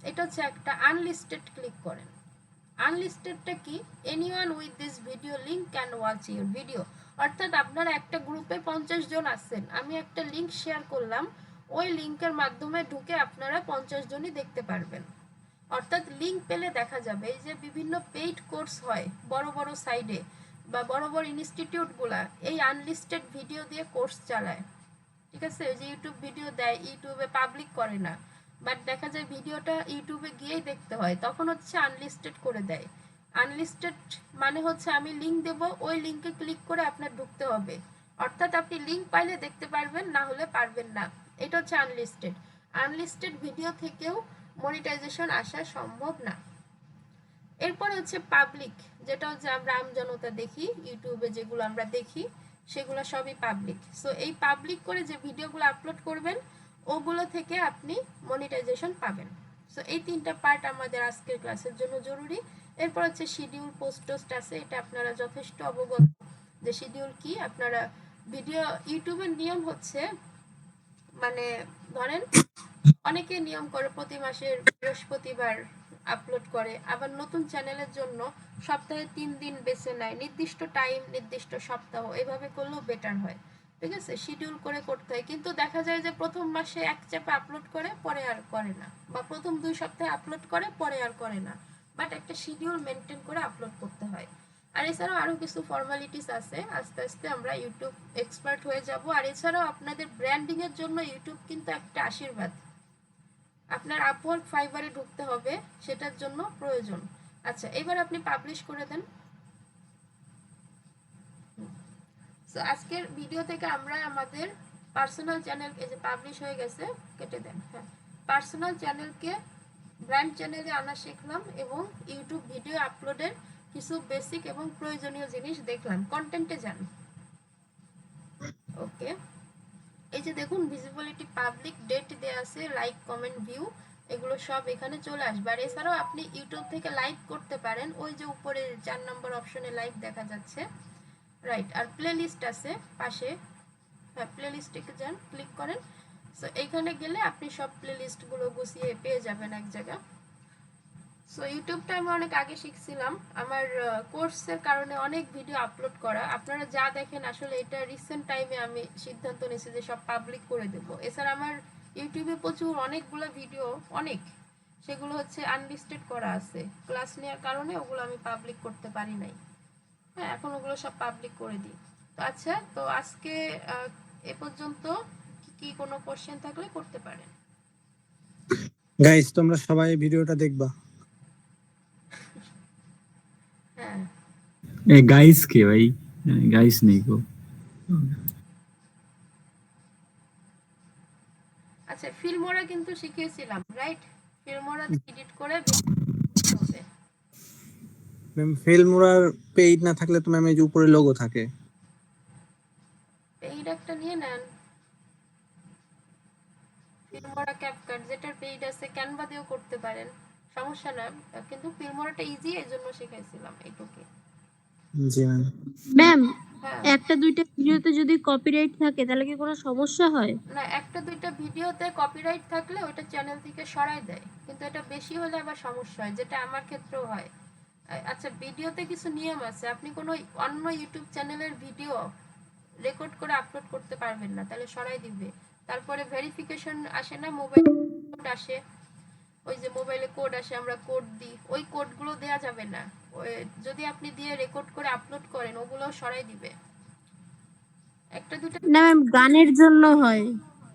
এটা হচ্ছে একটা। আনলিস্টেড ক্লিক করেন। আনলিস্টেডটা কি, anyone with this video link can watch your video, অর্থাৎ আপনারা একটা গ্রুপে 50 জন আছেন, আমি একটা লিংক শেয়ার করলাম, ওই লিংকের মাধ্যমে ঢুকে আপনারা 50 জনই দেখতে পারবেন। অর্থাৎ লিংক পেলে দেখা যাবে, এই যে বিভিন্ন পেইড কোর্স হয় বড় বড় সাইডে বা বড় বড় ইনস্টিটিউটগুলা এই আনলিস্টেড ভিডিও দিয়ে কোর্স চালায়, ঠিক আছে, যে ইউটিউব ভিডিও দেয়, ইউটিউবে পাবলিক করে না, বাট দেখা যায় ভিডিওটা ইউটিউবে গিয়েই দেখতে হয়, তখন হচ্ছে আনলিস্টেড করে দেয়। আনলিস্টেড মানে হচ্ছে আমি লিংক দেব, ওই লিংকে ক্লিক করে আপনার ঢুকতে হবে, অর্থাৎ আপনি লিংক পাইলে দেখতে পারবেন, না হলে পারবেন না। এটা হচ্ছে আনলিস্টেড। আনলিস্টেড ভিডিও থেকেও মনিটাইজেশন আসা সম্ভব না। এরপর হচ্ছে পাবলিক, যেটা হচ্ছে আমরা আমজনতা দেখি, ইউটিউবে যেগুলো আমরা দেখি সেগুলো সবই পাবলিক। সো এই পাবলিক করে যে ভিডিওগুলো আপলোড করবেন ওগুলো থেকে আপনি মনিটাইজেশন পাবেন। সো এই 3টা পার্ট আমাদের আজকের ক্লাসের জন্য জরুরি। এরপর হচ্ছে শিডিউল, পোস্ট টোস্ট আছে, এটা আপনারা যথেষ্ট অবগত যে শিডিউল কি। আপনারা ভিডিও, ইউটিউবের নিয়ম হচ্ছে মানে ধরেন অনেকে নিয়ম করে প্রতি মাসের বৃহস্পতিবার আপলোড করে, আবার নতুন চ্যানেলের জন্য সপ্তাহে 3 দিন বেছে নেয়, নির্দিষ্ট টাইম, নির্দিষ্ট সপ্তাহ, এভাবে করলেও বেটার হয়। ঠিক আছে, শিডিউল করে করতে হয়। কিন্তু দেখা যায় যে প্রথম মাসে এক চাপে আপলোড করে, পরে আর করে না, বা প্রথম 2 সপ্তাহে আপলোড করে, পরে আর করে না। বাট একটা শিডিউল মেনটেন করে আপলোড করতে হয়। আর এছাড়াও আরো কিছু ফর্মালিটিস আছে, আস্তে আস্তে আমরা ইউটিউব এক্সপার্ট হয়ে যাব। আর এছাড়াও আপনাদের ব্র্যান্ডিং এর জন্য ইউটিউব কিন্তু একটা আশীর্বাদ। আপনার আপওয়ার্ক ফাইবারে ঢুকতে হবে, সেটার জন্য প্রয়োজন। আচ্ছা, এবার আপনি পাবলিশ করে দেন। সো আজকের ভিডিও থেকে আমরা আমাদের পার্সোনাল চ্যানেল, এই যে পাবলিশ হয়ে গেছে, কেটে দেন। হ্যাঁ, পার্সোনাল চ্যানেলকে ব্র্যান্ড চ্যানেলে আনা শিখলাম এবং ইউটিউব ভিডিও আপলোডের কিছু বেসিক এবং প্রয়োজনীয় জিনিস দেখলাম। কন্টেন্টে যান। ওকে, এই যে দেখুন ভিজিবিলিটি, পাবলিক, ডেট দেয়া আছে, লাইক, কমেন্ট, ভিউ, এগুলো সব এখানে চলে আসবে। আর এছাড়াও আপনি ইউটিউব থেকে লাইভ করতে পারেন, ওই যে উপরে 4 নম্বর অপশনে লাইভ দেখা যাচ্ছে, রাইট। আর প্লে লিস্ট আছে পাশে, হ্যাঁ প্লে লিস্টে যান, ক্লিক করেন। সো এইখানে গেলে আপনি সব প্লে লিস্টগুলো গুছিয়ে পেয়ে যাবেন এক জায়গায়। সো ইউটিউবটা আমি অনেক আগে শিখছিলাম, আমার কোর্সের কারণে অনেক ভিডিও আপলোড করা। আপনারা যা দেখেন আসলে এটা রিসেন্ট টাইমে আমি সিদ্ধান্ত নিয়েছি যে সব পাবলিক করে দেব। এছাড়া আমার ইউটিউবে প্রচুর অনেকগুলো ভিডিও, অনেক, সেগুলো হচ্ছে আনলিস্টেড করা আছে, ক্লাস নেওয়ার কারণে ওগুলো আমি পাবলিক করতে পারি নাই। হ্যাঁ, এখন ওগুলো সব পাবলিক করে দিই। তো আচ্ছা, তো আজকে এ পর্যন্ত। কি কোনো কোশ্চেন থাকলে করতে পারেন। গাইস তোমরা সবাই ভিডিওটা দেখবা। হ্যাঁ, গাইস কে ভাই? গাইস নেই গো। আচ্ছা, ফিল্মোরা কিন্তু শিখিয়েছিলাম, রাইট? ফিল্মোরা এডিট করে হবে। ম্যাম ফিল্মোরার পেইড না থাকলে তো ম্যাম এই যে উপরে লোগো থাকে। পেইড একটা নিয়ে নেন, ফিল্মোরা ক্যাপকাট, যেটার পেইড আছে ক্যানভা দিয়েও করতে পারেন, সমস্যা না। কিন্তু ফিল্মোরাটা ইজি, এই জন্য শিখাইছিলাম এইটুকু। জি ম্যাম। ম্যাম, হ্যাঁ, একটা দুইটা ভিডিওতে যদি কপিরাইট থাকে তাহলে কি কোনো সমস্যা হয়? না, একটা দুইটা ভিডিওতে কপিরাইট থাকলে ওইটা চ্যানেল থেকে সরাই দেয়, কিন্তু এটা বেশি হলে আবার সমস্যা হয়, যেটা আমার ক্ষেত্রেও হয়। আচ্ছা, ভিডিওতে কিছু নিয়ম আছে, আপনি কোনো অন্য ইউটিউব চ্যানেলের ভিডিও রেকর্ড করে আপলোড করতে পারবেন না, তাহলে সরাই দিবে। তারপরে ভেরিফিকেশন আসে না, মোবাইল কোড আসে, ওই যে মোবাইলে কোড আসে, আমরা কোড দিই, ওই কোডগুলো দেয়া যাবে না। যদি আপনি দিয়ে রেকর্ড করে আপলোড করেন, ওগুলো সরাই দিবে। একটা দুটো, না ম্যাম, গানের জন্য হয়।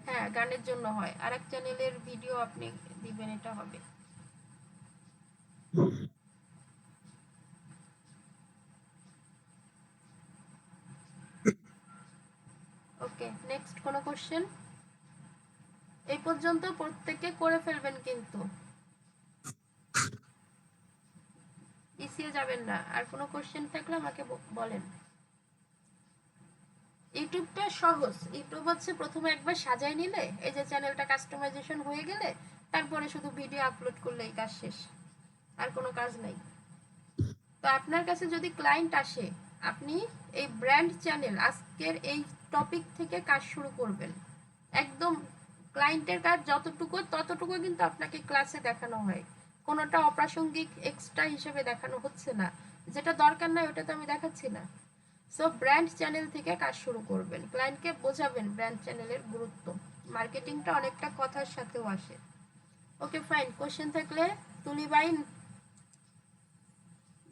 হ্যাঁ গানের জন্য হয়, আর এক চ্যানেলের ভিডিও আপনি দিবেন, এটা হবে। ওকে, নেক্সট কোনো কোশ্চেন? এই পর্যন্ত প্রত্যেকে করে ফেলবেন, কিন্তু পিছিয়ে যাবেন না। আর কোনো কোশ্চেন থাকলে আমাকে বলেন। ইউটিউবটা সহজ। ইউটিউব হচ্ছে প্রথমে একবার সাজাই নিলে, এই যে চ্যানেলটা কাস্টমাইজেশন হয়ে গেলে, তারপরে শুধু ভিডিও আপলোড করলেই কাজ শেষ, আর কোনো কাজ নাই। তো আপনার কাছে যদি ক্লায়েন্ট আসে, আপনি এই ব্র্যান্ড চ্যানেল, আজকের এই টপিক থেকে কাজ শুরু করবেন। একদম ক্লায়েন্টের কাজ যতটুকু, ততটুকু কিন্তু আপনাকে ক্লাসে দেখানো হয়, কোনোটা অপ্রাসঙ্গিক এক্সট্রা হিসেবে দেখানো হচ্ছে না। যেটা দরকার নাই ওটা তো আমি দেখাচ্ছি না। সো ব্র্যান্ড চ্যানেল থেকে কাজ শুরু করবেন, ক্লায়েন্টকে বোঝাবেন ব্র্যান্ড চ্যানেলের গুরুত্ব। মার্কেটিংটা অনেকটা কথার সাথেও আসে। ওকে ফাইন, কোশ্চেন থাকলে তুলিবাইন,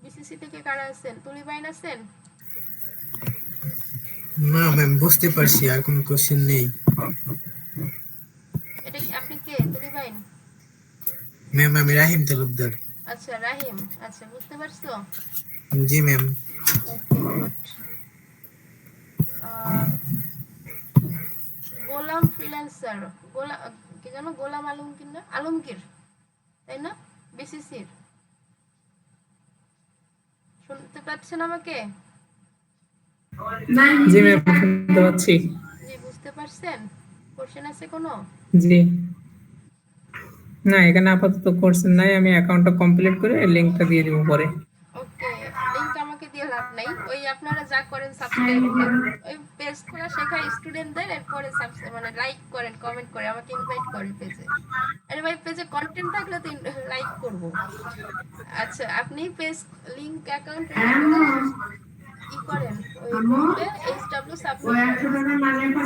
বিসিসি থেকে কারা আছেন? তুলিবাইন আছেন? না ম্যাম, বুঝতে পারছি, আর কোনো কোশ্চেন নেই। এটা আপনি কে তুলিবাইন? ম্যাম আমি রাহিম তালুকদার। আচ্ছা রাহিম, আচ্ছা বুঝতে পারছো। জি ma'am. Okay good. Golam freelancer, কি জানো, গোলাম আলমগীর, না আলমগীর, তাই না? বিসিসির, শুনতে পাচ্ছেন আমাকে? জি ম্যাম, শুনতে পাচ্ছি। জি, বুঝতে পারছেন? কোশ্চেন আছে কোনো? জি না, এখানে আপাতত কোর্স নাই, আমি অ্যাকাউন্টটা কমপ্লিট করে লিংকটা দিয়ে দিব পরে। ওকে, লিংক আমাকে দিয়ে লাভ নাই, ওই আপনারা যা করেন সাবস্ক্রাইব করেন, ওই পেজ খোলা শেখায় স্টুডেন্টদের, এরপরে মানে লাইক করেন, কমেন্ট করে, আমাকে ইনভাইট করে পেজে। আরে ভাই, পেজে কন্টেন্ট থাকলে তো লাইক করব। আচ্ছা, আপনি পেজ লিংক অ্যাকাউন্ট রেডি করে ই করেন, ওই গ্রুপে এইচডব্লিউ সাবমিট করেন।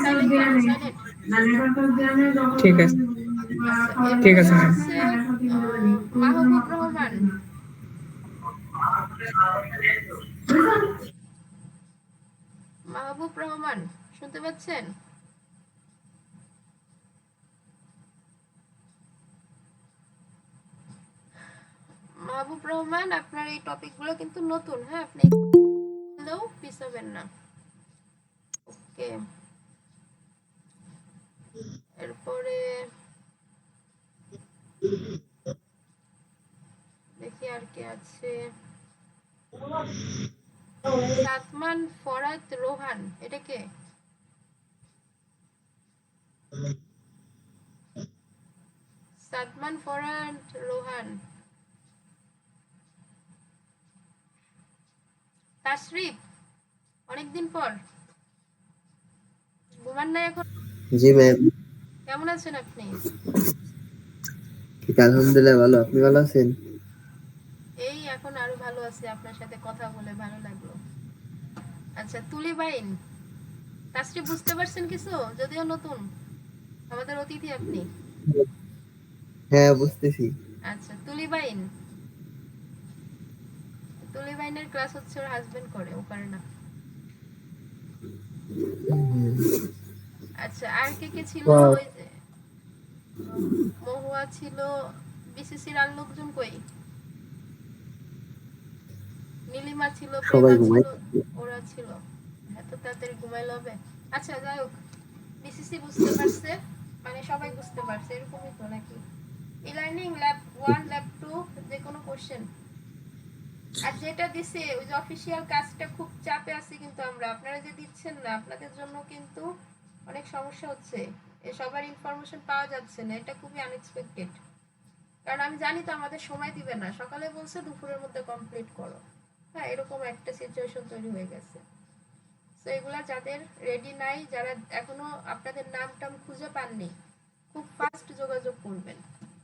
সাইলেন্ট করেন, সাইলেন্ট। ঠিক আছে, আচ্ছা, ঠিক এরপরে আছে ম্যাম। হচ্ছে মাহবুব রহমান। মাহবুব রহমান শুনতে পাচ্ছেন? মাহবুব রহমান, আপনার এই টপিকগুলো কিন্তু নতুন, হ্যাঁ, আপনি বললেও পিছাবেন না। ওকে, এরপরে দেখি আর কে আছে। সাতমান ফরাত রোহান, এটা কে? সাদমান ফরাত রোহান। তাশরিফ, অনেকদিন পর, ঘুমান না এখন? জি ম্যাম। কেমন আছেন আপনি? আলহামদুলিল্লাহ ভালো, আপনি ভালো আছেন? এই এখন আরো ভালো আছি, আপনার সাথে কথা বলে ভালো লাগলো। আচ্ছা, তুলি বাইন, তাশরিফ বুঝতে পারছেন কিছু? যদিও নতুন, আমাদের অতিথি আপনি। হ্যাঁ বুঝতেছি। আচ্ছা, তুলি বাইন, তুলি বাইনের ক্লাস হচ্ছে ওর হাজবেন্ড করে, ও করে না। আচ্ছা, আর কে কে ছিল? ওই যে মহুয়া ছিল, বিসিসির আর লোকজন কই? নীলিমা ছিল, সবাই প্রেমা ঘুমাই। ছিল, ওরা ছিল। এত তাড়াতাড়ি ঘুমাইলে হবে? আচ্ছা, যাই হোক, বিসিসি বুঝতে পারছে, মানে সবাই বুঝতে পারছে, এরকমই তো নাকি? ই লার্নিং ল্যাব 1 ল্যাব 2 যে কোনো কোশ্চেন। আর যেটা দিছে ওই যে অফিশিয়াল কাজটা, খুব চাপে আছে কিন্তু আমরা, আপনারা যে দিচ্ছেন না, আপনাদের জন্য কিন্তু অনেক সমস্যা হচ্ছে, এ সবার ইনফরমেশন পাওয়া যাচ্ছে না, এটা খুবই আনএক্সপেক্টেড। কারণ আমি জানি তো আমাদের সময় দিবে না, সকালে বলছে দুপুরের মধ্যে কমপ্লিট করো, হ্যাঁ, এরকম একটা সিচুয়েশন তৈরি হয়ে গেছে। তো এগুলা যাদের রেডি নাই, যারা এখনো আপনাদের নাম টাম খুঁজে পাননি, খুব ফাস্ট যোগাযোগ করবেন,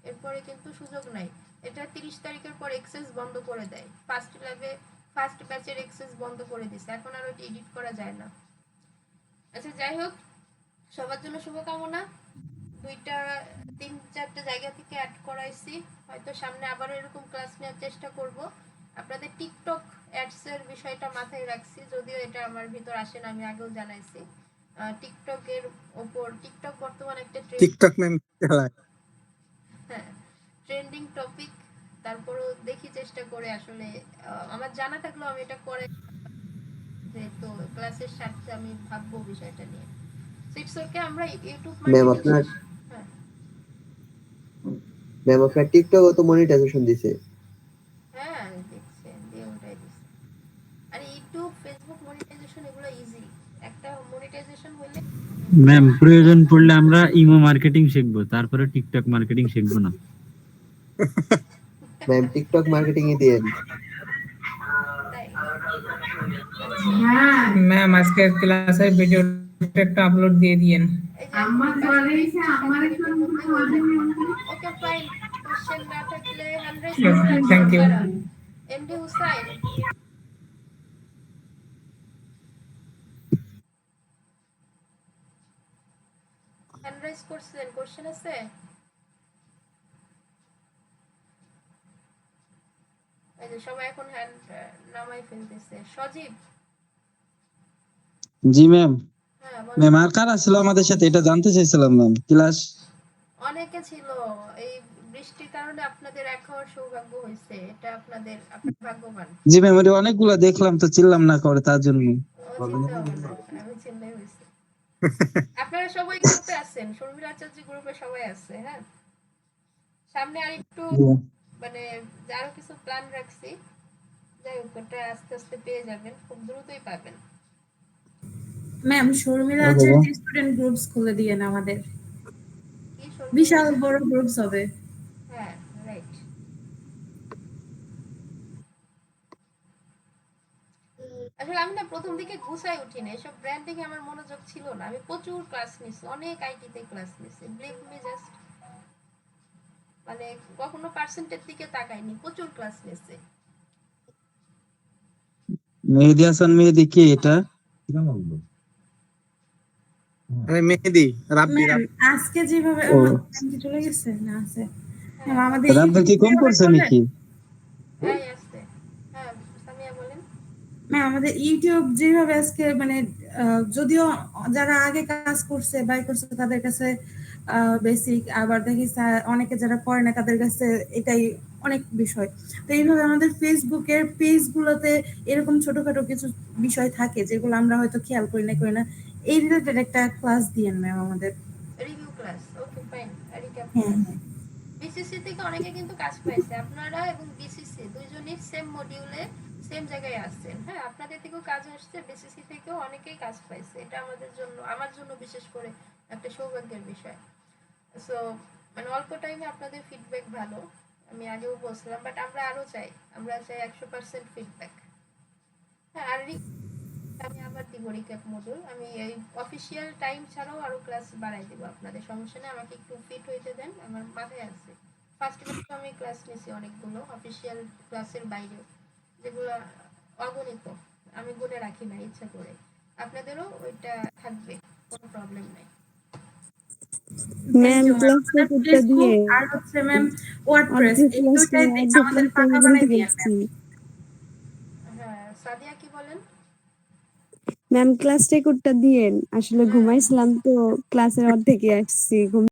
এরপরে কিন্তু সুযোগ নাই। এটা 30 তারিখের পর এক্সেস বন্ধ করে দেয়, ফার্স্ট ল্যাবে ফার্স্ট ব্যাচের এক্সেস বন্ধ করে দিছে, এখন আর ওটা এডিট করা যায় না। আচ্ছা, যাই হোক, সবার জন্য শুভকামনা। 3-4টা জায়গা থেকে অ্যাড করাইছি, হয়তো সামনে আবারও এরকম ক্লাস নেওয়ার চেষ্টা করব। আপনাদের টিকটক অ্যাডস এর বিষয়টা মাথায় রাখছি, যদিও এটা আমার ভিতর আসে না, আমি আগেও জানাইছি। টিকটকের ওপর, টিকটক বর্তমানে একটা টিকটক ম্যাম চালায়। হ্যাঁ, ট্রেন্ডিং টপিক। তারপরও দেখি চেষ্টা করে, আসলে আমার জানা থাকলেও আমি এটা করে, যেহেতু ক্লাসের সাথে আমি ভাববো বিষয়টা নিয়ে। ইটস ওকে, আমরা ইউটিউব ম্যাম মার্কেটিং। আপনার হ্যাঁ, টিকটক তো মনিটাইজেশন দিছে। হ্যাঁ, দেখছে দিয়ে ওটাই দিচ্ছে। আর ইউটিউব, ফেসবুক মনিটাইজেশন এগুলো ইজি, একটা মনিটাইজেশন হলে। ম্যাম প্রয়োজন পড়লে আমরা ইমো মার্কেটিং শিখবো, তারপরে টিকটক মার্কেটিং শিখবো না। ম্যাম টিকটক মার্কেটিং এ দিয়েন। তাই? ম্যাম আজকের ক্লাসের ভিডিওটা একটা আপলোড দিয়ে দিয়েন। ওকে, ফাইন। কোশ্চেন না থাকলে hand raise thank you. MD Hussain, hand raise করছেন, কোশ্চেন আছে? এই যে সবাই এখন হ্যান্ড নামাই ফেলতেছে। সজীব, জি ম্যাম। হ্যাঁ ম্যাম বলেন। আর কারা ছিল আমাদের সাথে, এটা জানতে চাইছিলাম ম্যাম। ক্লাস অনেকে ছিল, এই বৃষ্টির কারণে আপনাদের এক হওয়ার সৌভাগ্য হয়েছে, এটা আপনাদের, আপনার ভাগ্যবান। জি ম্যাম, ওটা অনেকগুলা দেখলাম তো, চিল্লাম না করে তার জন্য। ও চিন্তা হবে না, আমি চিন্তাই হয়েছে। আপনারা সবাই গ্রুপে আছেন, শর্মিলা আচার্য গ্রুপে সবাই আছে, হ্যাঁ। সামনে আর একটু মানে আরো কিছু প্ল্যান রাখছি, যাই হোক, ওটা আস্তে আস্তে পেয়ে যাবেন, খুব দ্রুতই পাবেন। ম্যাম শর্মিলা আচার্য স্টুডেন্ট গ্রুপস খুলে দিয়েন আমাদের, কি শর্মিলা বিশাল আচার্য? বড় গ্রুপস হবে। আমি না প্রথম দিকে গুছাই উঠি না, এসব ব্র্যান্ডিং এ আমার মনোযোগ ছিল না। আমি প্রচুর ক্লাস নিছি, অনেক আইটিতে ক্লাস নিছি, বিলিভ মি, জাস্ট মানে কখনো পার্সেন্টের দিকে তাকাইনি, প্রচুর ক্লাস নিছি। মেহেদি হাসান মেহেদি কে এটা? আরে মেহেদি, রাব্বি ম্যাম আজকে যেভাবে ও। ম্যাম কি চলে গেছে না আছে ম্যাম আমাদের রাব্বি কি কম ইউটিউব করছে যেভাবে নাকি? হ্যাঁ আসছে। হ্যাঁ সামিয়া বলেন। ম্যাম আমাদের ইউটিউব যেভাবে আজকে মানে যদিও যারা আগে কাজ করছে বাই করছে তাদের কাছে বেসিক, আবার দেখি অনেকে যারা করে না তাদের কাছে এটাই অনেক বিষয়। তো এইভাবে আমাদের ফেসবুকের পেজগুলোতে এরকম ছোটখাটো কিছু বিষয় থাকে যেগুলো আমরা হয়তো খেয়াল করি না এই রিলেটেড একটা ক্লাস দিয়েন ম্যাম আমাদের। Review class, okay fine. Recap হ্যাঁ ক্লাস। বিসিসি থেকে অনেকে কিন্তু কাজ পাইছে, আপনারা এবং বিসিসি দুইজনই সেম মডিউলে সেম জায়গায় আসছেন। হ্যাঁ আপনাদের থেকেও কাজ আসছে, বিসিসি থেকেও অনেকেই কাজ পাইছে। এটা আমাদের জন্য, আমার জন্য বিশেষ করে একটা সৌভাগ্যের বিষয়। সো মানে অল্প টাইমে আপনাদের ফিডব্যাক ভালো, আমি আগেও বলছিলাম, বাট আমরা আরো চাই, আমরা চাই 100% ফিডব্যাক। হ্যাঁ আর আমি আবার দিব রিক্যাপ মডুল, আমি এই অফিসিয়াল টাইম ছাড়াও আরো ক্লাস বাড়াই দেব আপনাদের, সমস্যা নেই, আমাকে একটু ফিট হইতে দেন, আমার মাথায় আছে। ফার্স্ট ক্লাসে আমি ক্লাস নিয়েছি অনেকগুলো অফিসিয়াল ক্লাসের বাইরে, যেগুলো অগণিত, আমি গুনে রাখি না ইচ্ছা করে। আপনাদেরও ওইটা থাকবে, কোনো প্রবলেম নাই। ম্যাম ক্লাস রেকর্ডটা দিয়ে আর হচ্ছে ম্যাম ওয়ার্ডপ্রেস অর্ধেক এই ক্লাস দুইটাই একদম আমাদের ফাঁকা বানাই দিয়ে ম্যাম। হ্যাঁ সাদিয়া কি বলেন? ম্যাম ক্লাস রেকর্ডটা দিয়েন, আসলে ঘুমাইছিলাম তো ক্লাসের অর্ধেকই আসছি, ঘুম